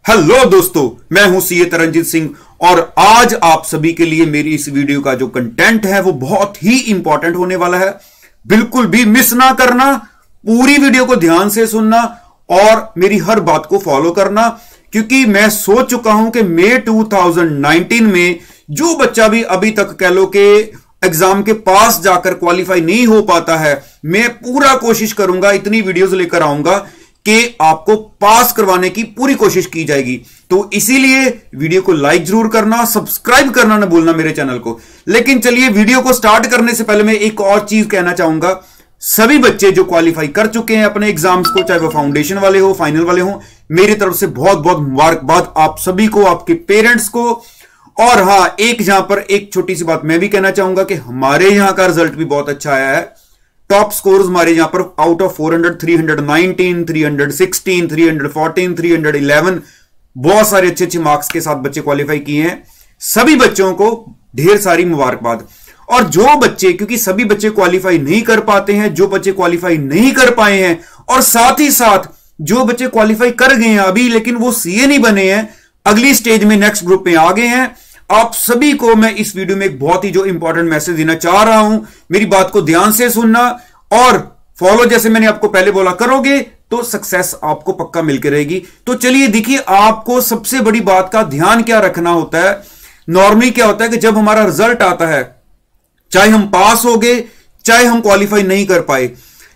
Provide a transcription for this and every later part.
Hello दोस्तों, मैं हूं सीए तरनजीत सिंह और आज आप सभी के लिए मेरी इस वीडियो का जो कंटेंट है वो बहुत ही इंपॉर्टेंट होने वाला है। बिल्कुल भी मिस ना करना, पूरी वीडियो को ध्यान से सुनना और मेरी हर बात को फॉलो करना, क्योंकि मैं सोच चुका हूं कि मई 2019 में जो बच्चा भी अभी तक कह लो कि एग्जाम के पास जाकर क्वालिफाई नहीं हो पाता है, मैं पूरा कोशिश करूंगा, इतनी वीडियोस लेकर आऊंगा कि आपको पास करवाने की पूरी कोशिश की जाएगी। तो इसीलिए वीडियो को लाइक जरूर करना, सब्सक्राइब करना ना भूलना मेरे चैनल को। लेकिन चलिए, वीडियो को स्टार्ट करने से पहले मैं एक और चीज कहना चाहूंगा। सभी बच्चे जो क्वालिफाई कर चुके हैं अपने एग्जाम्स को, चाहे वो फाउंडेशन वाले हो, फाइनल वाले हो, मेरी तरफ से बहुत बहुत मुबारकबाद आप सभी को, आपके पेरेंट्स को। और हां, यहां पर एक छोटी सी बात मैं भी कहना चाहूंगा कि हमारे यहां का रिजल्ट भी बहुत अच्छा आया है। टॉप स्कोर्स हमारे यहां पर आउट ऑफ 400 319, 316, 314, 311, बहुत सारे अच्छे अच्छे मार्क्स के साथ बच्चे क्वालिफाई किए हैं। सभी बच्चों को ढेर सारी मुबारकबाद। और जो बच्चे, क्योंकि सभी बच्चे क्वालिफाई नहीं कर पाते हैं, जो बच्चे क्वालिफाई नहीं कर पाए हैं और साथ ही साथ जो बच्चे क्वालिफाई कर गए हैं अभी लेकिन वो सीए नहीं बने हैं, अगली स्टेज में नेक्स्ट ग्रुप में आ गए हैं, आप सभी को मैं इस वीडियो में एक बहुत ही जो इंपॉर्टेंट मैसेज देना चाह रहा हूं। मेरी बात को ध्यान से सुनना और फॉलो, जैसे मैंने आपको पहले बोला, करोगे तो सक्सेस आपको पक्का मिलकर रहेगी। तो चलिए देखिए, आपको सबसे बड़ी बात का ध्यान क्या रखना होता है। नॉर्मली क्या होता है कि जब हमारा रिजल्ट आता है, चाहे हम पास हो गए चाहे हम क्वालिफाई नहीं कर पाए,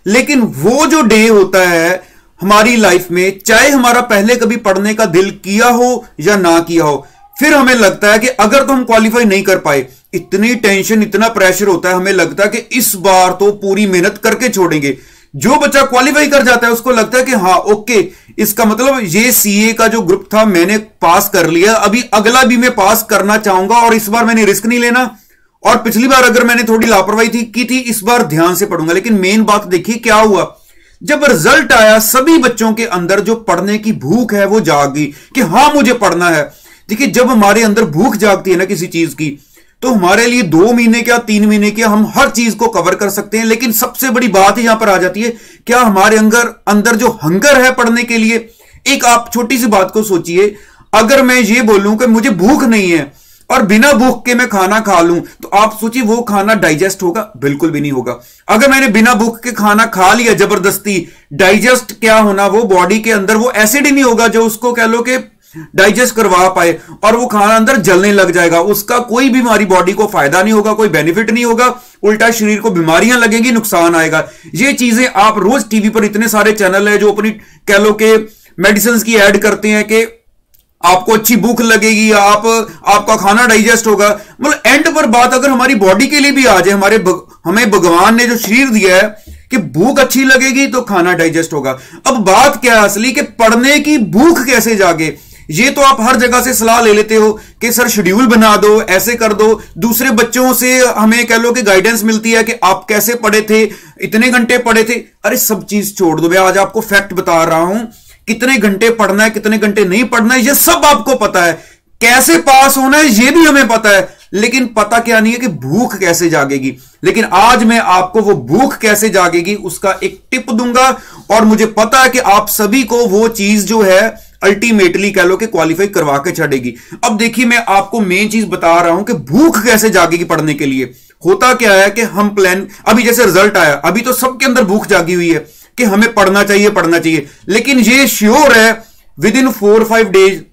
लेकिन वो जो डे होता है हमारी लाइफ में, चाहे हमारा पहले कभी पढ़ने का दिल किया हो या ना किया हो, फिर हमें लगता है कि अगर तो हम क्वालिफाई नहीं कर पाए, इतनी टेंशन, इतना प्रेशर होता है, हमें लगता है कि इस बार तो पूरी मेहनत करके छोड़ेंगे। जो बच्चा क्वालिफाई कर जाता है उसको लगता है कि हाँ ओके, इसका मतलब ये सीए का जो ग्रुप था मैंने पास कर लिया, अभी अगला भी मैं पास करना चाहूंगा और इस बार मैंने रिस्क नहीं लेना, और पिछली बार अगर मैंने थोड़ी लापरवाही की थी, इस बार ध्यान से पढ़ूंगा। लेकिन मेन बात देखिए क्या हुआ, जब रिजल्ट आया सभी बच्चों के अंदर जो पढ़ने की भूख है वो जाग गई कि हाँ मुझे पढ़ना है। देखिए, जब हमारे अंदर भूख जागती है ना किसी चीज की, तो हमारे लिए 2 महीने क्या 3 महीने क्या हम हर चीज को कवर कर सकते हैं। लेकिन सबसे बड़ी बात यहां पर आ जाती है, क्या हमारे अंदर जो हंगर है पढ़ने के लिए। एक आप छोटी सी बात को सोचिए, अगर मैं ये बोलूं कि मुझे भूख नहीं है और बिना भूख के मैं खाना खा लूं, तो आप सोचिए वो खाना डाइजेस्ट होगा? बिल्कुल भी नहीं होगा। अगर मैंने बिना भूख के खाना खा लिया जबरदस्ती, डाइजेस्ट क्या होना, वो बॉडी के अंदर वो एसिड ही नहीं होगा जो उसको कह लो कि डाइजेस्ट करवा पाए, और वो खाना अंदर जलने लग जाएगा। उसका कोई भी हमारी बॉडी को फायदा नहीं होगा, कोई बेनिफिट नहीं होगा, उल्टा शरीर को बीमारियां लगेंगी, नुकसान आएगा। ये चीजें आप रोज टीवी पर इतने सारे चैनल है जो अपनी कह लो कि मेडिसिन की ऐड करते हैं कि आपको अच्छी भूख लगेगी, आपका खाना डाइजेस्ट होगा। मतलब एंड पर बात अगर हमारी बॉडी के लिए भी आ जाए, हमें भगवान ने जो शरीर दिया है कि भूख अच्छी लगेगी तो खाना डाइजेस्ट होगा। अब बात क्या है असली, कि पढ़ने की भूख कैसे जागे। ये तो आप हर जगह से सलाह ले लेते हो कि सर शेड्यूल बना दो, ऐसे कर दो, दूसरे बच्चों से हमें कह लो कि गाइडेंस मिलती है कि आप कैसे पढ़े थे, इतने घंटे पढ़े थे। अरे सब चीज छोड़ दो, मैं आज आपको फैक्ट बता रहा हूं, कितने घंटे पढ़ना है, कितने घंटे नहीं पढ़ना है, ये सब आपको पता है। कैसे पास होना है ये भी हमें पता है, लेकिन पता क्या नहीं है कि भूख कैसे जागेगी। लेकिन आज मैं आपको वो भूख कैसे जागेगी उसका एक टिप दूंगा, और मुझे पता है कि आप सभी को वो चीज जो है अल्टीमेटली कह लो कि क्वालिफाई करवा के छड़ेगी। अब देखिए, मैं आपको मेन चीज बता रहा हूं कि भूख कैसे जागेगी पढ़ने के लिए। होता क्या है कि हम प्लान, अभी जैसे रिजल्ट आया, अभी तो सबके अंदर भूख जागी हुई है कि हमें पढ़ना चाहिए पढ़ना चाहिए, लेकिन ये श्योर है विद इन 4-5 डेज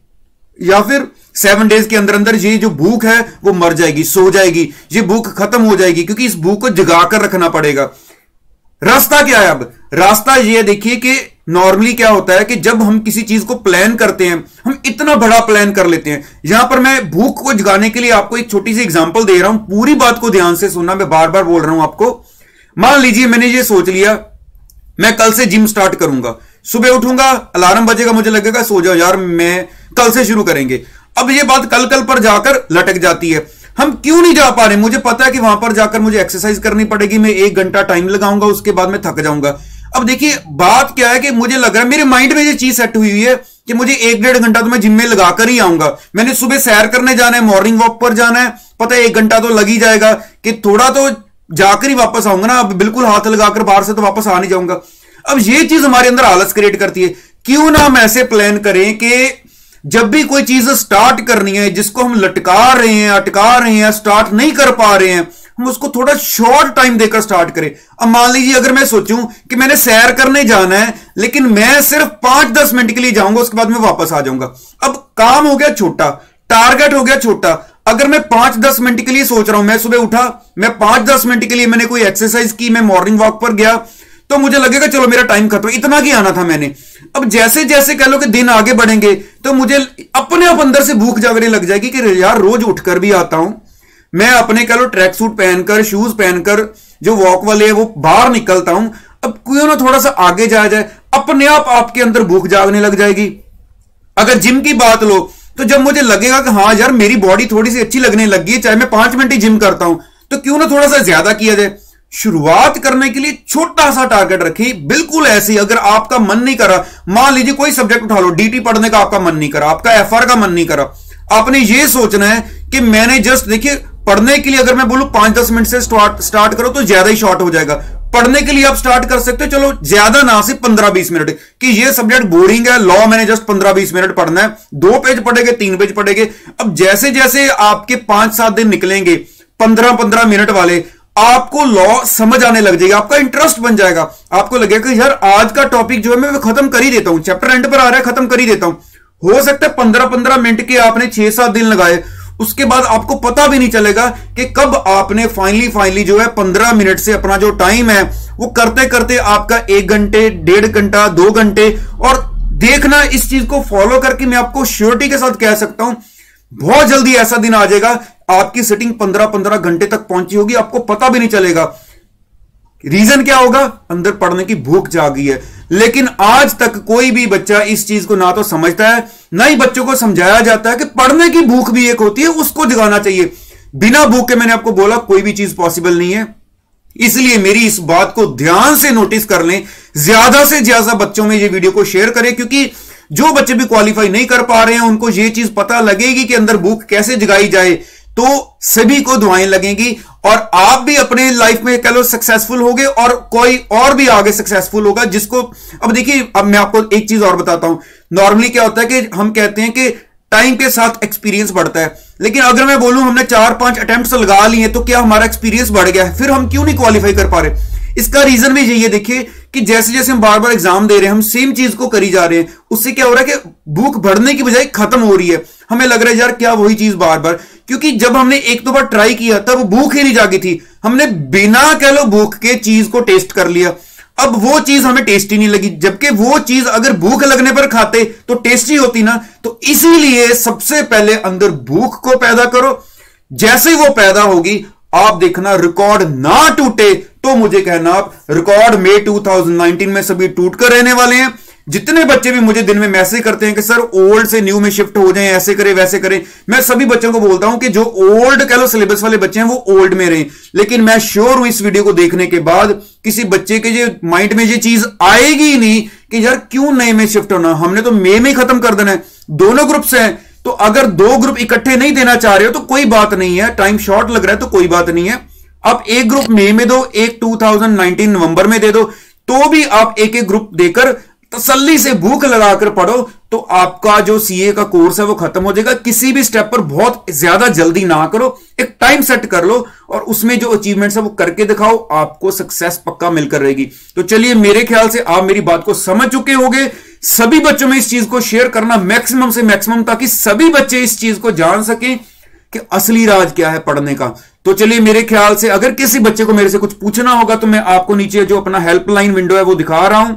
या फिर 7 डेज के अंदर अंदर ये जो भूख है वो मर जाएगी, सो जाएगी, ये भूख खत्म हो जाएगी, क्योंकि इस भूख को जगाकर रखना पड़ेगा। रास्ता क्या है? अब रास्ता ये देखिए कि नॉर्मली क्या होता है कि जब हम किसी चीज को प्लान करते हैं, हम इतना बड़ा प्लान कर लेते हैं। यहां पर मैं भूख को जगाने के लिए आपको एक छोटी सी एग्जांपल दे रहा हूं, पूरी बात को ध्यान से सुनना, मैं बार बार बोल रहा हूं आपको। मान लीजिए मैंने ये सोच लिया मैं कल से जिम स्टार्ट करूंगा, सुबह उठूंगा, अलार्म बजेगा, मुझे लगेगा सो जाओ यार, मैं कल से शुरू करेंगे। अब ये बात कल कल पर जाकर लटक जाती है। हम क्यों नहीं जा पा रहे? मुझे पता है कि वहां पर जाकर मुझे एक्सरसाइज करनी पड़ेगी, मैं 1 घंटा टाइम लगाऊंगा, उसके बाद मैं थक जाऊंगा। अब देखिए बात क्या है कि मुझे लग रहा है, मेरे माइंड में ये चीज सेट हुई हुई है कि मुझे 1-1.5 घंटा तो मैं जिम में लगाकर ही आऊंगा। मैंने सुबह सैर करने जाना है, मॉर्निंग वॉक पर जाना है, पता है 1 घंटा तो लग ही जाएगा, कि थोड़ा तो जाकर ही वापस आऊंगा ना, अब बिल्कुल हाथ लगाकर बाहर से तो वापस आ नहीं जाऊंगा। अब ये चीज हमारे अंदर आलस क्रिएट करती है। क्यों ना हम ऐसे प्लान करें कि जब भी कोई चीज स्टार्ट करनी है, जिसको हम लटका रहे हैं, अटका रहे हैं, स्टार्ट नहीं कर पा रहे हैं, हम उसको थोड़ा शॉर्ट टाइम देकर स्टार्ट करें। अब मान लीजिए अगर मैं सोचूं कि मैंने सैर करने जाना है, लेकिन मैं सिर्फ 5-10 मिनट के लिए जाऊंगा, उसके बाद मैं वापस आ जाऊंगा। अब काम हो गया छोटा, टारगेट हो गया छोटा। अगर मैं 5-10 मिनट के लिए सोच रहा हूं, मैं सुबह उठा, मैं 5-10 मिनट के लिए मैंने कोई एक्सरसाइज की, मैं मॉर्निंग वॉक पर गया, तो मुझे लगेगा चलो मेरा टाइम खत्म, इतना की आना था मैंने। अब जैसे जैसे कह लो कि दिन आगे बढ़ेंगे, तो मुझे अपने आप अंदर से भूख जागने लग जाएगी कि यार रोज उठकर भी आता हूं मैं, अपने कह लो ट्रैक सूट पहनकर, शूज पहनकर जो वॉक वाले है वो बाहर निकलता हूं, अब क्यों ना थोड़ा सा आगे जाया जाए। अपने आप आपके अंदर भूख जागने लग जाएगी। अगर जिम की बात लो, तो जब मुझे लगेगा कि हाँ यार मेरी बॉडी थोड़ी सी अच्छी लगने लगी है, चाहे मैं 5 मिनट ही जिम करता हूं, तो क्यों ना थोड़ा सा ज्यादा किया जाए। शुरुआत करने के लिए छोटा सा टारगेट रखिए। बिल्कुल ऐसे ही अगर आपका मन नहीं करा, मान लीजिए कोई सब्जेक्ट उठा लो, डीटी पढ़ने का आपका मन नहीं करा, आपका एफआर का मन नहीं करा, आपने ये सोचना है कि मैंने जस्ट, देखिए पढ़ने के लिए अगर मैं बोलूं 5-10 मिनट से स्टार्ट करो तो ज्यादा ही शॉर्ट हो जाएगा। पढ़ने के लिए आप स्टार्ट कर सकते हो, चलो ज्यादा ना सिर्फ 15-20 मिनट, कि ये सब्जेक्ट बोरिंग है, लॉ मैंने जस्ट 15-20 मिनट पढ़ना है, 2 पेज पढ़ेंगे, 3 पेज पढ़ेंगे। अब जैसे जैसे आपके 5-7 दिन निकलेंगे 15-15 मिनट वाले, आपको लॉ समझ आने लग जाएगा, आपका इंटरेस्ट बन जाएगा। आपको लगेगा कि यार आज का टॉपिक जो है मैं खत्म कर ही देता हूं, चैप्टर एंड पर आ रहा है, खत्म कर ही देता हूं। हो सकता है 15-15 मिनट के आपने 6-7 दिन लगाए, उसके बाद आपको पता भी नहीं चलेगा कि कब आपने फाइनली जो है 15 मिनट से अपना जो टाइम है वो करते करते आपका 1 घंटे, 1.5 घंटा, 2 घंटे। और देखना, इस चीज को फॉलो करके मैं आपको श्योरिटी के साथ कह सकता हूं बहुत जल्दी ऐसा दिन आ जाएगा, आपकी सेटिंग 15-15 घंटे तक पहुंची होगी, आपको पता भी नहीं चलेगा। रीजन क्या होगा? अंदर पढ़ने की भूख जागी है। लेकिन आज तक कोई भी बच्चा इस चीज को ना तो समझता है, ना ही बच्चों को समझाया जाता है कि पढ़ने की भूख भी एक होती है, उसको जगाना चाहिए। बिना भूख के, मैंने आपको बोला, कोई भी चीज पॉसिबल नहीं है। इसलिए मेरी इस बात को ध्यान से नोटिस कर लें, ज्यादा से ज्यादा बच्चों में ये वीडियो को शेयर करें, क्योंकि जो बच्चे भी क्वालिफाई नहीं कर पा रहे हैं उनको ये चीज पता लगेगी कि अंदर भूख कैसे जगाई जाए, तो सभी को दुआएं लगेंगी और आप भी अपने लाइफ में कह लो सक्सेसफुल होगे और कोई और भी आगे सक्सेसफुल होगा। जिसको, अब देखिए, अब मैं आपको एक चीज और बताता हूं। नॉर्मली क्या होता है कि हम कहते हैं कि टाइम के साथ एक्सपीरियंस बढ़ता है, लेकिन अगर मैं बोलूं हमने 4-5 अटेम्प्ट्स लगा लिए तो क्या हमारा एक्सपीरियंस बढ़ गया है? फिर हम क्यों नहीं क्वालिफाई कर पा रहे? इसका रीजन भी यही है, देखिए कि जैसे जैसे हम बार बार एग्जाम दे रहे हैं, हम सेम चीज को करी जा रहे हैं, उससे क्या हो रहा है कि भूख बढ़ने की बजाय खत्म हो रही है। हमें लग रहा है यार क्या वही चीज बार बार, क्योंकि जब हमने 1-2 बार ट्राई किया तब वो भूख ही नहीं जागी थी, हमने बिना कह लो भूख के चीज को टेस्ट कर लिया, अब वो चीज हमें टेस्टी नहीं लगी। जबकि वो चीज अगर भूख लगने पर खाते तो टेस्टी होती ना। तो इसीलिए सबसे पहले अंदर भूख को पैदा करो, जैसे वो पैदा होगी आप देखना रिकॉर्ड ना टूटे, तो मुझे कहना आप रिकॉर्ड मई 2019 में सभी टूट कर रहने वाले हैं। जितने बच्चे भी मुझे दिन में मैसेज करते हैं कि सर ओल्ड से न्यू में शिफ्ट हो जाएं, ऐसे करें वैसे करें, मैं सभी बच्चों को बोलता हूं कि जो ओल्ड कह लो सिलेबस वाले बच्चे हैं वो ओल्ड में रहें। लेकिन मैं श्योर हूं इस वीडियो को देखने के बाद किसी बच्चे के माइंड में ये चीज आएगी नहीं कि यार क्यों नए में शिफ्ट होना, हमने तो मई में खत्म कर देना है। दोनों ग्रुप्स हैं, तो अगर 2 ग्रुप इकट्ठे नहीं देना चाह रहे हो तो कोई बात नहीं है, टाइम शॉर्ट लग रहा है तो कोई बात नहीं है। आप एक ग्रुप मई में दो, एक 2019 नवंबर में दे दो, तो भी आप एक एक ग्रुप देकर तसल्ली से भूख लगाकर पढ़ो, तो आपका जो सीए का कोर्स है वो खत्म हो जाएगा। किसी भी स्टेप पर बहुत ज्यादा जल्दी ना करो, एक टाइम सेट कर लो और उसमें जो अचीवमेंट्स है वो करके दिखाओ, आपको सक्सेस पक्का मिलकर रहेगी। तो चलिए, मेरे ख्याल से आप मेरी बात को समझ चुके होंगे। सभी बच्चों में इस चीज को शेयर करना मैक्सिमम से मैक्सिमम, ताकि सभी बच्चे इस चीज को जान सकें कि असली राज क्या है पढ़ने का। तो चलिए, मेरे ख्याल से अगर किसी बच्चे को मेरे से कुछ पूछना होगा तो मैं आपको नीचे जो अपना हेल्पलाइन विंडो है वो दिखा रहा हूं।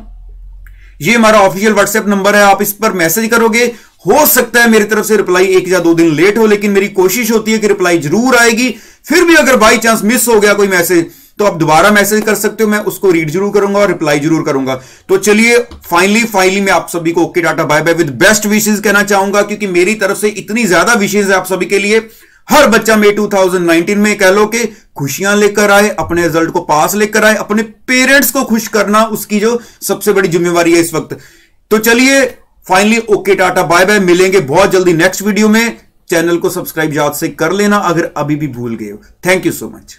ये हमारा ऑफिशियल व्हाट्सएप नंबर है, आप इस पर मैसेज करोगे। हो सकता है मेरी तरफ से रिप्लाई 1 या 2 दिन लेट हो, लेकिन मेरी कोशिश होती है कि रिप्लाई जरूर आएगी। फिर भी अगर बाई चांस मिस हो गया कोई मैसेज तो आप दोबारा मैसेज कर सकते हो, मैं उसको रीड जरूर करूंगा और रिप्लाई जरूर करूंगा। तो चलिए, फाइनली मैं आप सभी को okay tata bye bye with best wishes कहना चाहूंगा, क्योंकि मेरी तरफ से इतनी ज्यादा विशेस है आप सभी के लिए। हर बच्चा मई 2019 में कह लो कि खुशियां लेकर आए, अपने रिजल्ट को पास लेकर आए, अपने पेरेंट्स को खुश करना उसकी जो सबसे बड़ी जिम्मेवारी है इस वक्त। तो चलिए, finally okay tata bye bye, मिलेंगे बहुत जल्दी नेक्स्ट वीडियो में। चैनल को सब्सक्राइब याद से कर लेना अगर अभी भी भूल गए हो। Thank you so much.